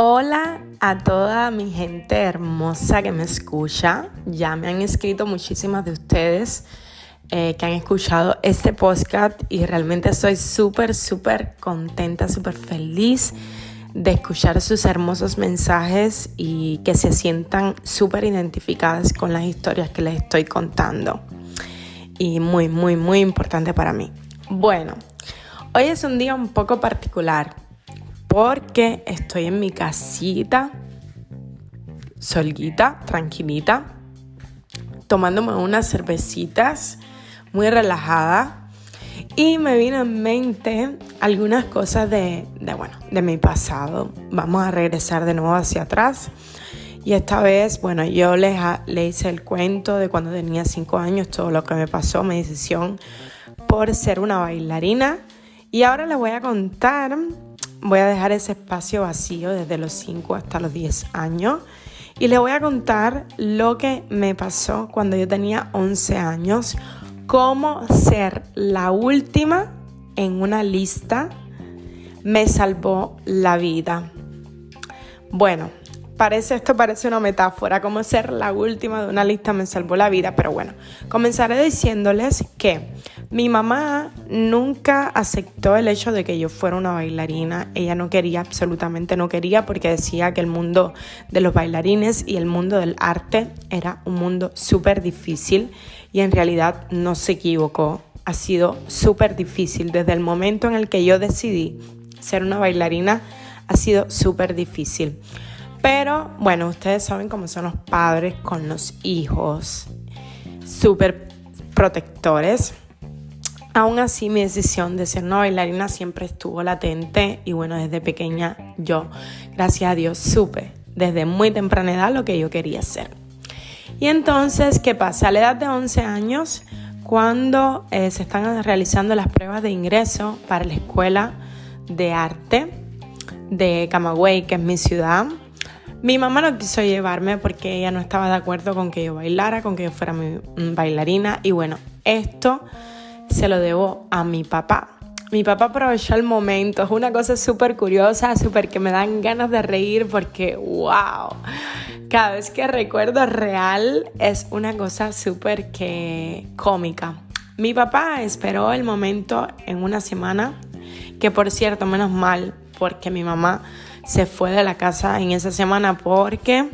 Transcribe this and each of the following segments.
Hola a toda mi gente hermosa que me escucha. Ya me han escrito muchísimas de ustedes que han escuchado este podcast y realmente estoy súper contenta, súper feliz de escuchar sus hermosos mensajes y que se sientan súper identificadas con las historias que les estoy contando. Y muy importante para mí. Bueno, hoy es un día un poco particular porque estoy en mi casita, solita, tranquilita, tomándome unas cervecitas, muy relajada, y me vino en mente algunas cosas de mi pasado. Vamos a regresar de nuevo hacia atrás. Y esta vez, yo le hice el cuento de cuando tenía 5 años, todo lo que me pasó, mi decisión por ser una bailarina. Y ahora les voy a contar, voy a dejar ese espacio vacío desde los 5 hasta los 10 años. Y les voy a contar lo que me pasó cuando yo tenía 11 años, cómo ser la última en una lista me salvó la vida. Bueno, esto parece una metáfora, como ser la última de una lista me salvó la vida, pero bueno, comenzaré diciéndoles que mi mamá nunca aceptó el hecho de que yo fuera una bailarina. Ella no quería, absolutamente no quería, porque decía que el mundo de los bailarines y el mundo del arte era un mundo súper difícil, y en realidad no se equivocó. Ha sido súper difícil. Desde el momento en el que yo decidí ser una bailarina, ha sido súper difícil. Pero bueno, ustedes saben cómo son los padres con los hijos, súper protectores. Aún así, mi decisión de ser una bailarina siempre estuvo latente y bueno, desde pequeña yo, gracias a Dios, supe desde muy temprana edad lo que yo quería hacer. Y entonces, ¿qué pasa? A la edad de 11 años, cuando se están realizando las pruebas de ingreso para la Escuela de Arte de Camagüey, que es mi ciudad, mi mamá no quiso llevarme porque ella no estaba de acuerdo con que yo bailara, con que yo fuera mi bailarina. Y bueno, esto se lo debo a mi papá. Mi papá aprovechó el momento. Es una cosa súper curiosa, súper que me dan ganas de reír porque ¡wow! Cada vez que recuerdo real es una cosa súper que cómica. Mi papá esperó el momento en una semana, que por cierto, menos mal, porque mi mamá se fue de la casa en esa semana porque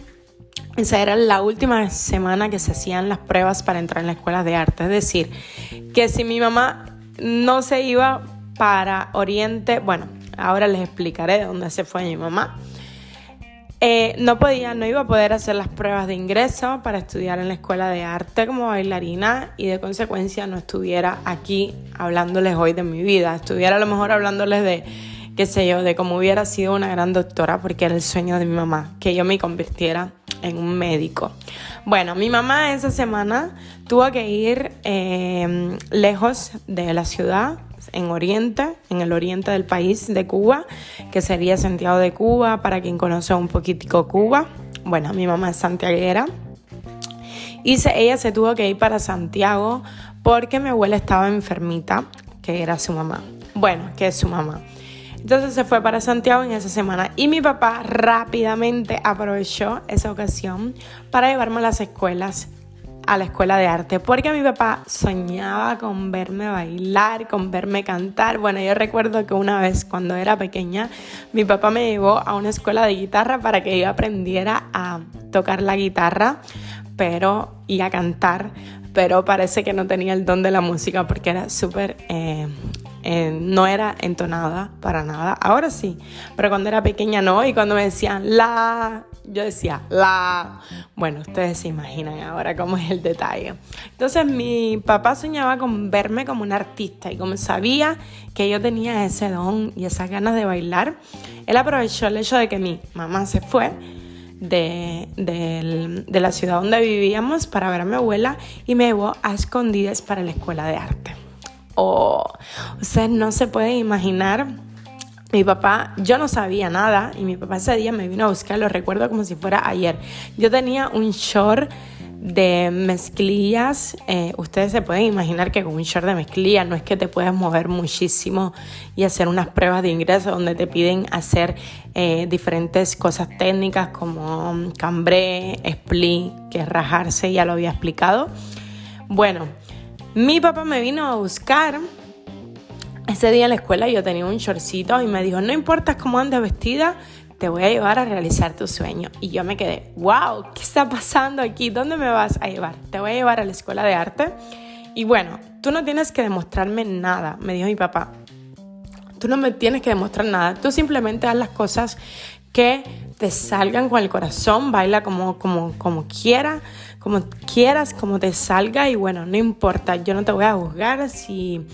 esa era la última semana que se hacían las pruebas para entrar en la escuela de arte. Es decir, que si mi mamá no se iba para Oriente, bueno, ahora les explicaré de dónde se fue mi mamá. No iba a poder hacer las pruebas de ingreso para estudiar en la escuela de arte como bailarina y de consecuencia no estuviera aquí hablándoles hoy de mi vida. Estuviera a lo mejor hablándoles de, qué sé yo, de cómo hubiera sido una gran doctora, porque era el sueño de mi mamá, que yo me convirtiera en un médico. Bueno, mi mamá esa semana tuvo que ir lejos de la ciudad, en el oriente del país de Cuba, que sería Santiago de Cuba, para quien conoce un poquitico Cuba. Bueno, mi mamá es santiaguera y ella se tuvo que ir para Santiago porque mi abuela estaba enfermita, que era su mamá. Bueno, que es su mamá. Entonces se fue para Santiago en esa semana y mi papá rápidamente aprovechó esa ocasión para llevarme a las escuelas, a la escuela de arte, porque mi papá soñaba con verme bailar, con verme cantar. Bueno, yo recuerdo que una vez cuando era pequeña, mi papá me llevó a una escuela de guitarra para que yo aprendiera a tocar la guitarra y a cantar, pero parece que no tenía el don de la música porque era súper... no era entonada para nada. Ahora sí, pero cuando era pequeña no. Y cuando me decían la, yo decía la. Bueno, ustedes se imaginan ahora cómo es el detalle. Entonces mi papá soñaba con verme como una artista, y como sabía que yo tenía ese don y esas ganas de bailar, él aprovechó el hecho de que mi mamá se fue de la ciudad donde vivíamos para ver a mi abuela y me llevó a escondidas para la escuela de arte. Ustedes no se pueden imaginar. Mi papá, yo no sabía nada y mi papá ese día me vino a buscar, lo recuerdo como si fuera ayer. Yo tenía un short de mezclillas. Ustedes se pueden imaginar que con un short de mezclilla no es que te puedas mover muchísimo y hacer unas pruebas de ingreso donde te piden hacer diferentes cosas técnicas como cambré, split, que es rajarse, ya lo había explicado. Bueno, mi papá me vino a buscar. Ese día en la escuela yo tenía un shortcito y me dijo, no importa cómo andes vestida, te voy a llevar a realizar tu sueño. Y yo me quedé, wow, ¿qué está pasando aquí? ¿Dónde me vas a llevar? Te voy a llevar a la escuela de arte. Y bueno, tú no tienes que demostrarme nada, me dijo mi papá. Tú no me tienes que demostrar nada. Tú simplemente haz las cosas que te salgan con el corazón, baila como quieras, como te salga. Y bueno, no importa, yo no te voy a juzgar si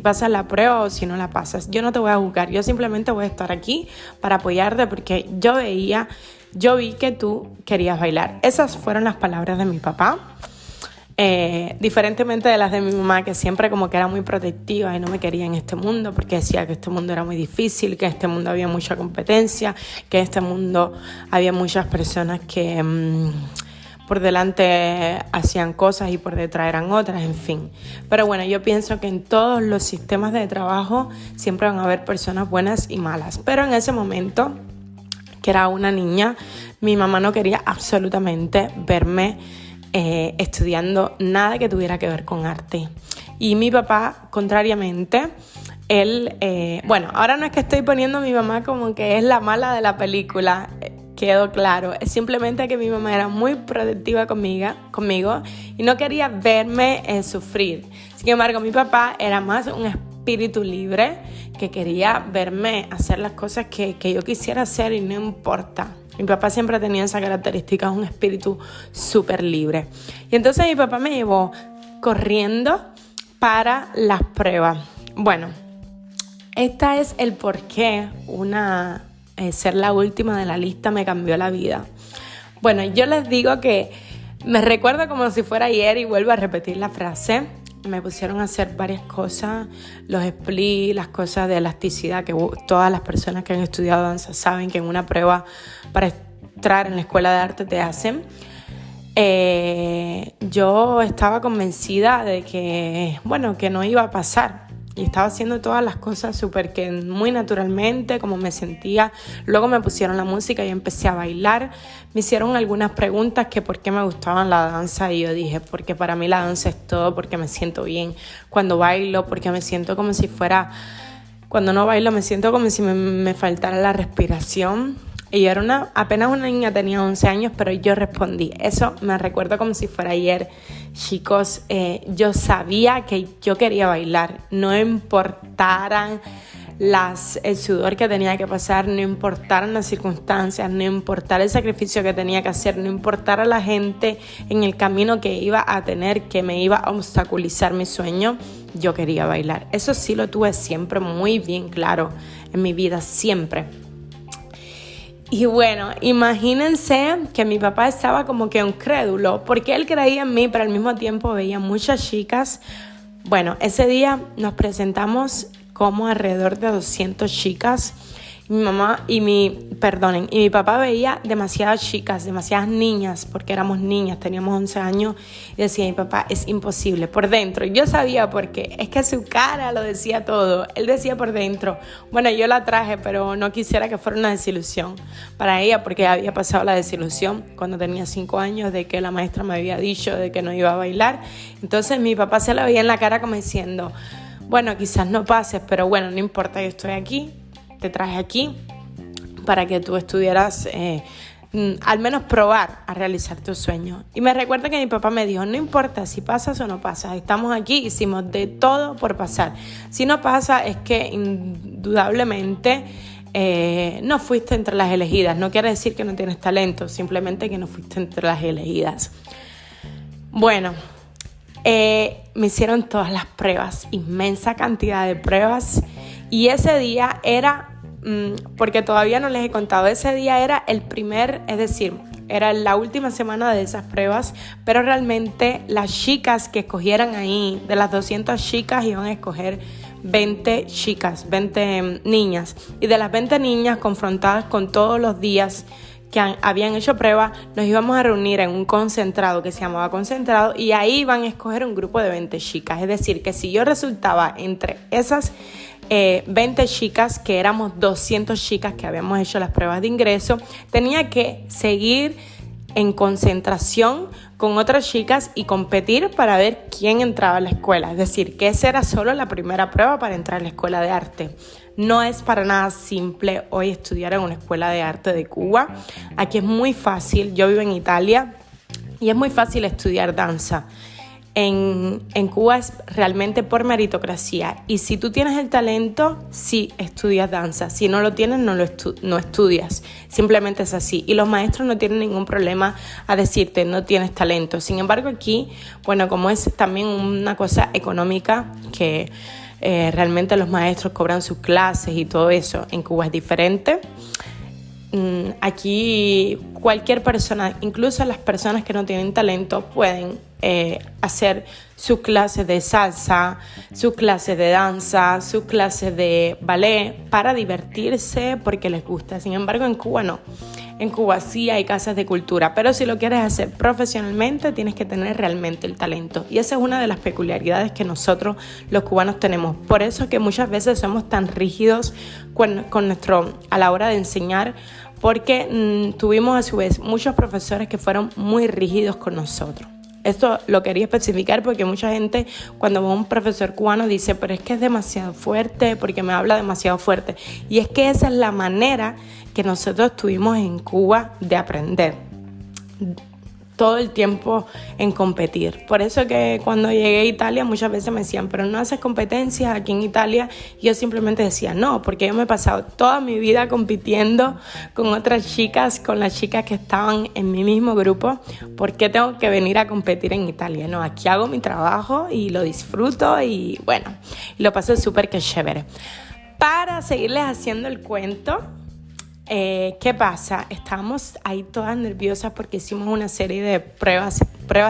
pasas la prueba o si no la pasas. Yo no te voy a juzgar, yo simplemente voy a estar aquí para apoyarte porque yo vi que tú querías bailar. Esas fueron las palabras de mi papá. Diferentemente de las de mi mamá, que siempre como que era muy protectiva y no me quería en este mundo porque decía que este mundo era muy difícil, que en este mundo había mucha competencia, que en este mundo había muchas personas que por delante hacían cosas y por detrás eran otras, en fin. Pero bueno, yo pienso que en todos los sistemas de trabajo siempre van a haber personas buenas y malas. Pero en ese momento, que era una niña, mi mamá no quería absolutamente verme estudiando nada que tuviera que ver con arte. Y mi papá, contrariamente, él, bueno, ahora no es que estoy poniendo a mi mamá como que es la mala de la película, quedó claro, es simplemente que mi mamá era muy protectiva conmigo y no quería verme sufrir. Sin embargo, mi papá era más un espíritu libre que quería verme hacer las cosas que yo quisiera hacer y no importa. Mi papá siempre tenía esa característica, un espíritu súper libre. Y entonces mi papá me llevó corriendo para las pruebas. Bueno, esta es el por qué ser la última de la lista me cambió la vida. Bueno, yo les digo que me recuerdo como si fuera ayer y vuelvo a repetir la frase. Me pusieron a hacer varias cosas, los splits, las cosas de elasticidad, que todas las personas que han estudiado danza saben que en una prueba para entrar en la escuela de arte te hacen. Yo estaba convencida de que, bueno, que no iba a pasar. Y estaba haciendo todas las cosas muy naturalmente, como me sentía. Luego me pusieron la música y empecé a bailar. Me hicieron algunas preguntas que por qué me gustaba la danza. Y yo dije, porque para mí la danza es todo, porque me siento bien cuando bailo, porque me siento como si fuera... Cuando no bailo me siento como si me faltara la respiración. Y yo era apenas una niña, tenía 11 años, pero yo respondí. Eso me recuerdo como si fuera ayer. Chicos, yo sabía que yo quería bailar. No importaran el sudor que tenía que pasar, no importaran las circunstancias, no importara el sacrificio que tenía que hacer, no importara la gente en el camino que iba a tener, que me iba a obstaculizar mi sueño. Yo quería bailar. Eso sí lo tuve siempre muy bien claro en mi vida, siempre. Y bueno, imagínense que mi papá estaba como que incrédulo porque él creía en mí, pero al mismo tiempo veía muchas chicas. Bueno, ese día nos presentamos como alrededor de 200 chicas. Y mi papá veía demasiadas chicas, demasiadas niñas, porque éramos niñas, teníamos 11 años, y decía, mi papá, es imposible, por dentro. Yo sabía por qué, es que su cara lo decía todo, él decía por dentro, bueno, yo la traje, pero no quisiera que fuera una desilusión para ella, porque había pasado la desilusión cuando tenía 5 años, de que la maestra me había dicho de que no iba a bailar. Entonces mi papá se la veía en la cara como diciendo, bueno, quizás no pases, pero bueno, no importa, yo estoy aquí. Te traje aquí para que tú estuvieras, al menos probar a realizar tu sueño. Y me recuerda que mi papá me dijo, no importa si pasas o no pasas, estamos aquí, hicimos de todo por pasar. Si no pasa es que indudablemente no fuiste entre las elegidas. No quiere decir que no tienes talento, simplemente que no fuiste entre las elegidas. Bueno, me hicieron todas las pruebas, inmensa cantidad de pruebas. Y ese día era, porque todavía no les he contado, ese día era era la última semana de esas pruebas, pero realmente las chicas que escogieran ahí, de las 200 chicas iban a escoger 20 chicas, 20 niñas. Y de las 20 niñas confrontadas con todos los días que habían hecho prueba, nos íbamos a reunir en un concentrado que se llamaba concentrado y ahí iban a escoger un grupo de 20 chicas. Es decir, que si yo resultaba entre esas 20 chicas, que éramos 200 chicas que habíamos hecho las pruebas de ingreso, tenía que seguir en concentración con otras chicas y competir para ver quién entraba a la escuela. Es decir, que esa era solo la primera prueba para entrar a la escuela de arte. No es para nada simple hoy estudiar en una escuela de arte de Cuba. Aquí es muy fácil, yo vivo en Italia y es muy fácil estudiar danza. En Cuba es realmente por meritocracia y si tú tienes el talento, sí estudias danza. Si no lo tienes, no estudias. Simplemente es así. Y los maestros no tienen ningún problema a decirte no tienes talento. Sin embargo, aquí, bueno, como es también una cosa económica que realmente los maestros cobran sus clases y todo eso, en Cuba es diferente. Aquí cualquier persona, incluso las personas que no tienen talento, pueden hacer sus clases de salsa, sus clases de danza, sus clases de ballet para divertirse porque les gusta. Sin embargo, en Cuba no. En Cuba sí hay casas de cultura, pero si lo quieres hacer profesionalmente tienes que tener realmente el talento. Y esa es una de las peculiaridades que nosotros los cubanos tenemos. Por eso es que muchas veces somos tan rígidos a la hora de enseñar, porque tuvimos a su vez muchos profesores que fueron muy rígidos con nosotros. Esto lo quería especificar porque mucha gente cuando ve a un profesor cubano dice, pero es que es demasiado fuerte, porque me habla demasiado fuerte. Y es que esa es la manera que nosotros tuvimos en Cuba de aprender. Todo el tiempo en competir. Por eso que cuando llegué a Italia muchas veces me decían, pero no haces competencias aquí en Italia. Y yo simplemente decía, no, porque yo me he pasado toda mi vida compitiendo con otras chicas, con las chicas que estaban en mi mismo grupo. ¿Por qué tengo que venir a competir en Italia? No, aquí hago mi trabajo y lo disfruto y bueno, lo paso súper que chévere. Para seguirles haciendo el cuento, ¿qué pasa? Estábamos ahí todas nerviosas porque hicimos una serie de pruebas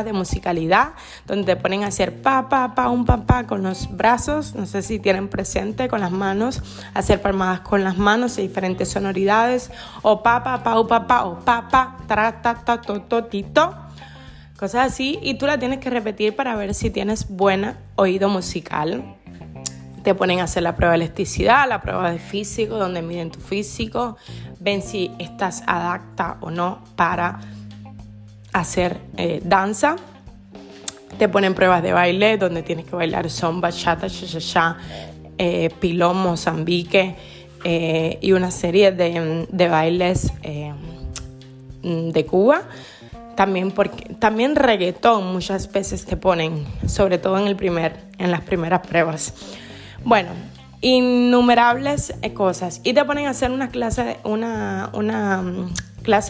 de musicalidad donde te ponen a hacer un pa con los brazos, no sé si tienen presente, con las manos, hacer palmadas con las manos de diferentes sonoridades, o pa o tra ta ta to tito, cosas así, y tú la tienes que repetir para ver si tienes buen oído musical. Te ponen a hacer la prueba de elasticidad, la prueba de físico, donde miden tu físico, ven si estás adapta o no para hacer danza. Te ponen pruebas de baile, donde tienes que bailar son, bachata, cha-cha-cha, pilón, mozambique y una serie de bailes de Cuba. También reggaetón muchas veces te ponen, sobre todo en las primeras pruebas. Bueno, innumerables cosas. Y te ponen a hacer una clase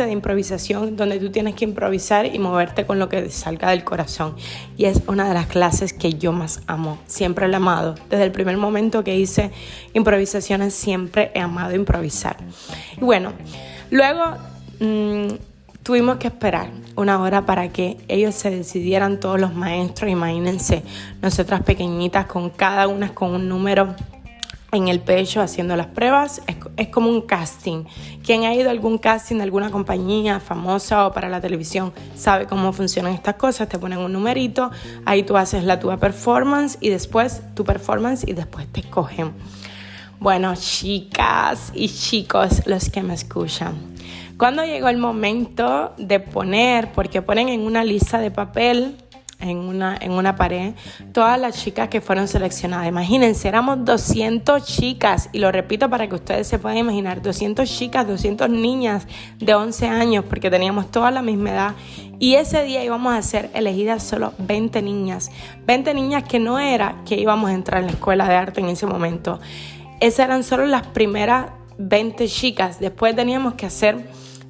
de improvisación donde tú tienes que improvisar y moverte con lo que te salga del corazón. Y es una de las clases que yo más amo. Siempre la he amado. Desde el primer momento que hice improvisaciones siempre he amado improvisar. Y bueno, luego tuvimos que esperar una hora para que ellos se decidieran, todos los maestros. Imagínense, nosotras pequeñitas con cada una con un número en el pecho haciendo las pruebas. Es como un casting. Quien ha ido a algún casting de alguna compañía famosa o para la televisión sabe cómo funcionan estas cosas. Te ponen un numerito, ahí tú haces la tuya performance y después te escogen. Bueno, chicas y chicos, los que me escuchan, cuando llegó el momento de poner, porque ponen en una lista de papel, en una pared, todas las chicas que fueron seleccionadas. Imagínense, éramos 200 chicas, y lo repito para que ustedes se puedan imaginar, 200 chicas, 200 niñas de 11 años, porque teníamos toda la misma edad, y ese día íbamos a ser elegidas solo 20 niñas que no era que íbamos a entrar en la escuela de arte en ese momento. Esas eran solo las primeras 20 chicas, después teníamos que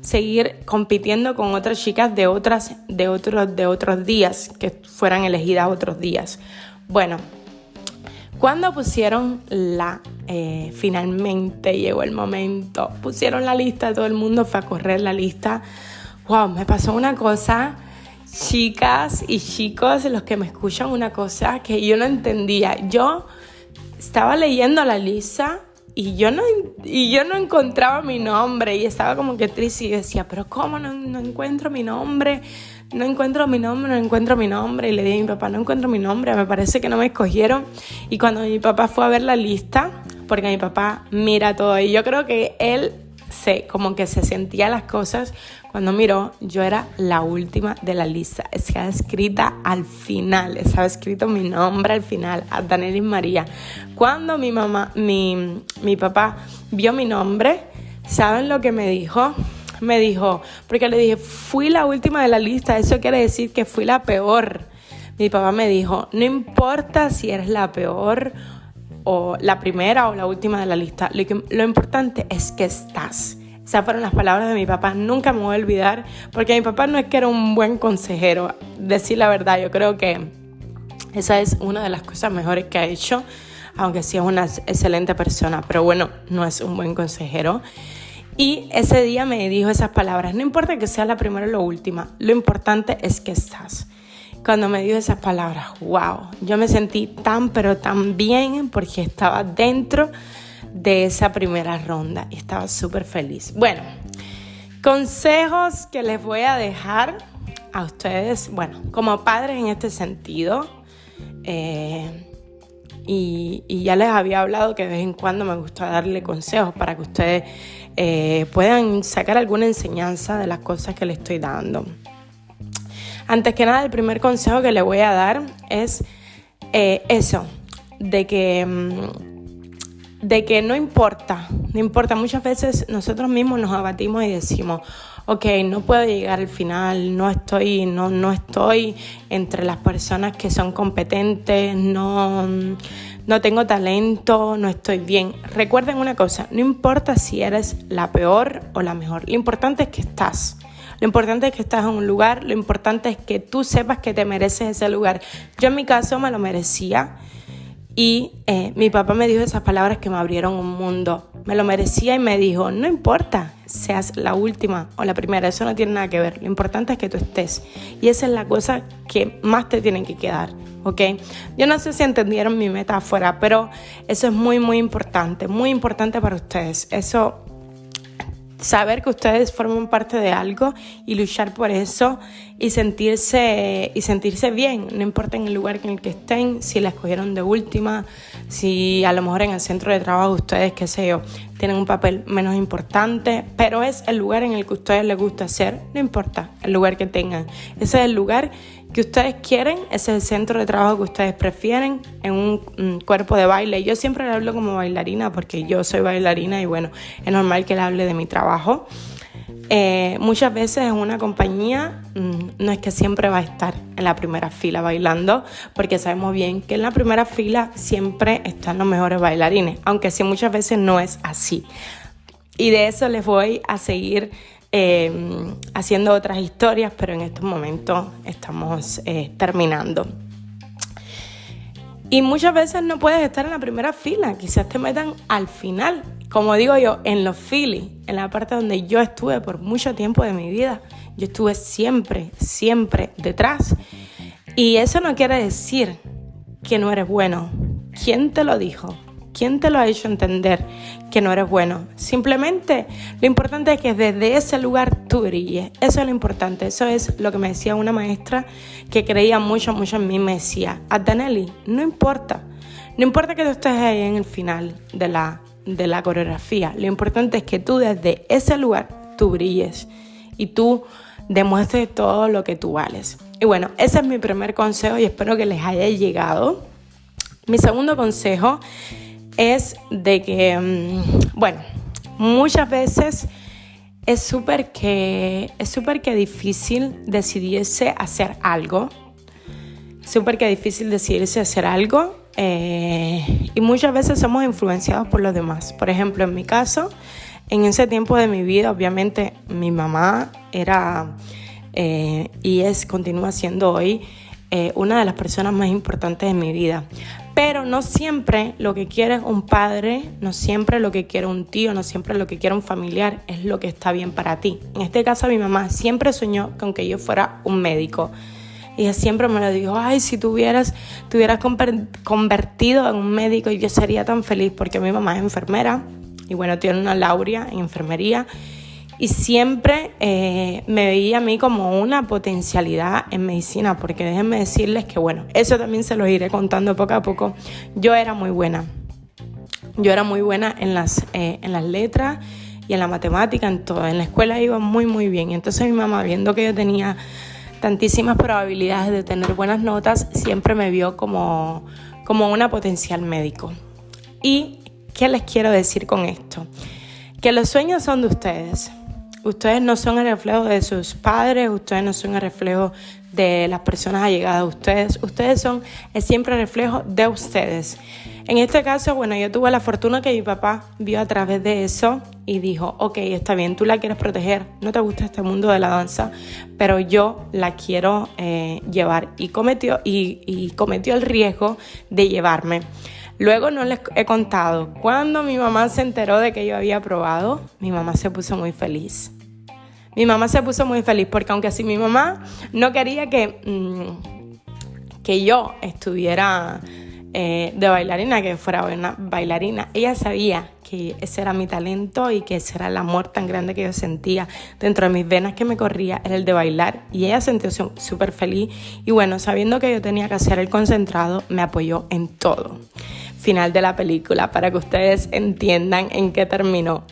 seguir compitiendo con otras chicas de otros días, que fueran elegidas otros días. Bueno, cuando pusieron finalmente llegó el momento, pusieron la lista, todo el mundo fue a correr la lista. Wow, me pasó una cosa, chicas y chicos, los que me escuchan, una cosa que yo no entendía. Yo estaba leyendo la lista y yo no encontraba mi nombre y estaba como que triste y decía, pero ¿cómo no encuentro mi nombre? No encuentro mi nombre. Y le dije a mi papá, no encuentro mi nombre, me parece que no me escogieron. Y cuando mi papá fue a ver la lista, porque mi papá mira todo, y yo creo que él como que se sentía las cosas, cuando miró, yo era la última de la lista. Estaba escrita al final, estaba escrito mi nombre al final, Danelis María. Cuando mi papá vio mi nombre, ¿saben lo que me dijo? Me dijo, porque le dije, fui la última de la lista, eso quiere decir que fui la peor. Mi papá me dijo, no importa si eres la peor o la primera o la última de la lista, lo importante es que estás. Esas fueron las palabras de mi papá, nunca me voy a olvidar, porque mi papá no es que era un buen consejero, decir la verdad, yo creo que esa es una de las cosas mejores que ha hecho, aunque sí es una excelente persona, pero bueno, no es un buen consejero. Y ese día me dijo esas palabras, no importa que sea la primera o la última, lo importante es que estás. Cuando me dijo esas palabras, wow, yo me sentí pero tan bien porque estaba dentro de esa primera ronda y estaba súper feliz. Bueno, consejos que les voy a dejar a ustedes, bueno, como padres en este sentido, y ya les había hablado que de vez en cuando me gusta darle consejos para que ustedes puedan sacar alguna enseñanza de las cosas que les estoy dando. Antes que nada, el primer consejo que le voy a dar es eso, de que no importa. Muchas veces nosotros mismos nos abatimos y decimos, ok, no puedo llegar al final, no estoy entre las personas que son competentes, no tengo talento, no estoy bien. Recuerden una cosa, no importa si eres la peor o la mejor, lo importante es que estás. Lo importante es que estás en un lugar, lo importante es que tú sepas que te mereces ese lugar. Yo en mi caso me lo merecía y mi papá me dijo esas palabras que me abrieron un mundo. Me lo merecía y me dijo, no importa seas la última o la primera, eso no tiene nada que ver. Lo importante es que tú estés. Y esa es la cosa que más te tienen que quedar, ¿ok? Yo no sé si entendieron mi metáfora, pero eso es muy, muy importante para ustedes. Eso, saber que ustedes forman parte de algo y luchar por eso y sentirse bien, no importa en el lugar en el que estén, si la escogieron de última, si a lo mejor en el centro de trabajo ustedes, qué sé yo, tienen un papel menos importante, pero es el lugar en el que a ustedes les gusta ser, no importa el lugar que tengan, ese es el lugar que ustedes quieren, ese es el centro de trabajo que ustedes prefieren en un cuerpo de baile. Yo siempre le hablo como bailarina porque yo soy bailarina y bueno, es normal que le hable de mi trabajo. Muchas veces en una compañía no es que siempre va a estar en la primera fila bailando, porque sabemos bien que en la primera fila siempre están los mejores bailarines, aunque sí muchas veces no es así. Y de eso les voy a seguir haciendo otras historias, pero en estos momentos estamos terminando. Y muchas veces no puedes estar en la primera fila, quizás te metan al final, como digo yo, en los filis, en la parte donde yo estuve por mucho tiempo de mi vida. Yo estuve siempre detrás. Y eso no quiere decir que no eres bueno. ¿Quién te lo dijo? ¿Quién te lo ha hecho entender que no eres bueno? Simplemente lo importante es que desde ese lugar tú brilles. Eso es lo importante. Eso es lo que me decía una maestra que creía mucho en mí. Me decía, Danelis, no importa que tú estés ahí en el final de la coreografía. Lo importante es que tú desde ese lugar tú brilles y tú demuestres todo lo que tú vales. Y bueno, ese es mi primer consejo y espero que les haya llegado. Mi segundo consejo es de que, bueno, muchas veces es súper que difícil decidirse a hacer algo. Y muchas veces somos influenciados por los demás. Por ejemplo, en mi caso, en ese tiempo de mi vida, obviamente mi mamá era continúa siendo hoy una de las personas más importantes de mi vida. Pero no siempre lo que quiere un padre, no siempre lo que quiere un tío, no siempre lo que quiere un familiar es lo que está bien para ti. En este caso, mi mamá siempre soñó con que yo fuera un médico. Ella siempre me lo dijo, ay, si te hubieras convertido en un médico, yo sería tan feliz, porque mi mamá es enfermera y bueno, tiene una laurea en enfermería y siempre me veía a mí como una potencialidad en medicina, porque déjenme decirles que bueno, eso también se los iré contando poco a poco. Yo era muy buena en las letras y en la matemática, en todo. En la escuela iba muy, muy bien. Entonces mi mamá, viendo que yo tenía tantísimas probabilidades de tener buenas notas, siempre me vio como una potencial médico. ¿Y qué les quiero decir con esto? Que los sueños son de ustedes. Ustedes no son el reflejo de sus padres, ustedes no son el reflejo de las personas allegadas a ustedes. Ustedes son siempre el reflejo de ustedes. En este caso, bueno, yo tuve la fortuna que mi papá vio a través de eso y dijo, ok, está bien, tú la quieres proteger, no te gusta este mundo de la danza, pero yo la quiero llevar. Y cometió el riesgo de llevarme. Luego no les he contado, cuando mi mamá se enteró de que yo había aprobado, mi mamá se puso muy feliz. Mi mamá se puso muy feliz porque aunque si mi mamá no quería que yo estuviera de bailarina, que fuera una bailarina, ella sabía que ese era mi talento y que ese era el amor tan grande que yo sentía dentro de mis venas que me corría, era el de bailar, y ella se sintió súper feliz y bueno, sabiendo que yo tenía que hacer el concentrado, me apoyó en todo. Final de la película, para que ustedes entiendan en qué terminó.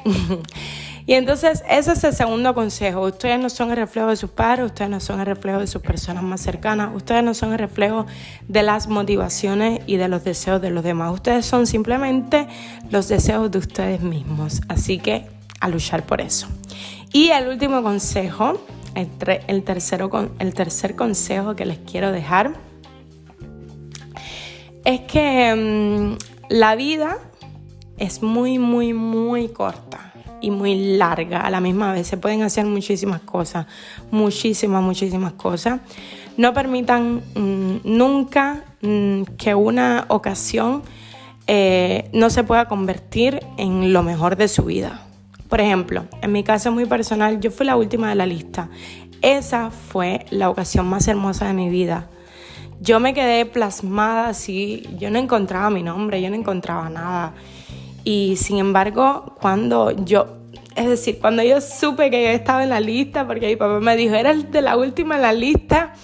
Y entonces ese es el segundo consejo. Ustedes no son el reflejo de sus padres, ustedes no son el reflejo de sus personas más cercanas, ustedes no son el reflejo de las motivaciones y de los deseos de los demás. Ustedes son simplemente los deseos de ustedes mismos. Así que a luchar por eso. Y el último consejo, el tercer consejo que les quiero dejar, es que la vida es muy, muy, muy corta y muy larga. A la misma vez se pueden hacer muchísimas cosas, muchísimas cosas. No permitan nunca que una ocasión no se pueda convertir en lo mejor de su vida. Por ejemplo, en mi caso muy personal, yo fui la última de la lista. Esa fue la ocasión más hermosa de mi vida. Yo me quedé plasmada así, yo no encontraba mi nombre, yo no encontraba nada. Y sin embargo, cuando yo supe que yo estaba en la lista, porque mi papá me dijo, eres de la última en la lista,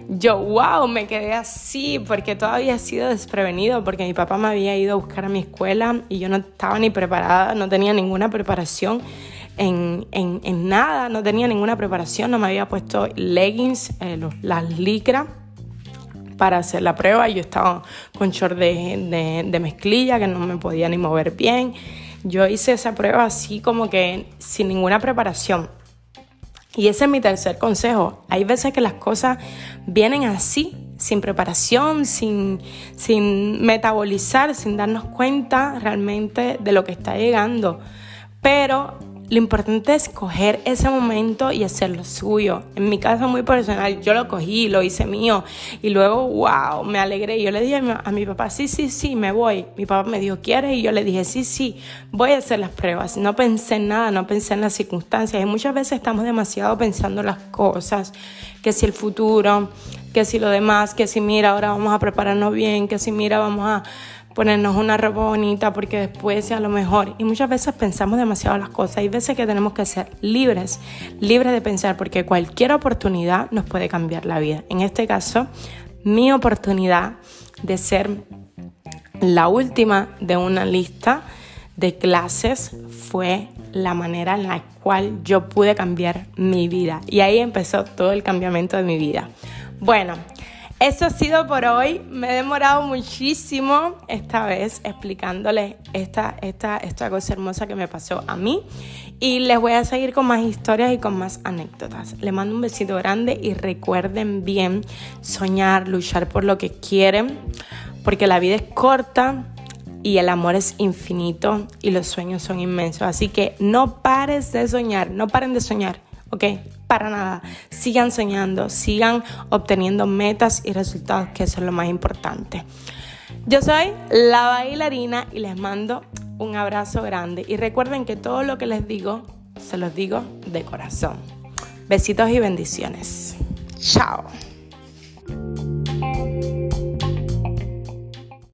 yo, wow, me quedé así, porque todo había sido desprevenido, porque mi papá me había ido a buscar a mi escuela y yo no estaba ni preparada, no tenía ninguna preparación en nada, no tenía ninguna preparación, no me había puesto leggings, las licras, para hacer la prueba. Yo estaba con short de mezclilla que no me podía ni mover bien. Yo hice esa prueba así como que sin ninguna preparación. Y ese es mi tercer consejo. Hay veces que las cosas vienen así, sin preparación, sin metabolizar, sin darnos cuenta realmente de lo que está llegando. Pero lo importante es coger ese momento y hacerlo suyo. En mi caso muy personal, yo lo cogí, lo hice mío y luego, wow, me alegré. Yo le dije a mi papá, sí, me voy. Mi papá me dijo, ¿quieres? Y yo le dije, sí, voy a hacer las pruebas. No pensé en nada, no pensé en las circunstancias. Y muchas veces estamos demasiado pensando en las cosas, que si el futuro, que si lo demás, que si mira, ahora vamos a prepararnos bien, que si mira, vamos a ponernos una ropa bonita porque después sea lo mejor. Y muchas veces pensamos demasiado las cosas. Hay veces que tenemos que ser libres de pensar, porque cualquier oportunidad nos puede cambiar la vida. En este caso, mi oportunidad de ser la última de una lista de clases fue la manera en la cual yo pude cambiar mi vida. Y ahí empezó todo el cambiamiento de mi vida. Bueno, eso ha sido por hoy. Me he demorado muchísimo esta vez explicándoles esta cosa hermosa que me pasó a mí. Y les voy a seguir con más historias y con más anécdotas. Les mando un besito grande y recuerden bien soñar, luchar por lo que quieren, porque la vida es corta y el amor es infinito y los sueños son inmensos. Así que no paren de soñar, ¿ok? Para nada. Sigan soñando, sigan obteniendo metas y resultados, que eso es lo más importante. Yo soy la bailarina y les mando un abrazo grande. Y recuerden que todo lo que les digo, se los digo de corazón. Besitos y bendiciones. Chao.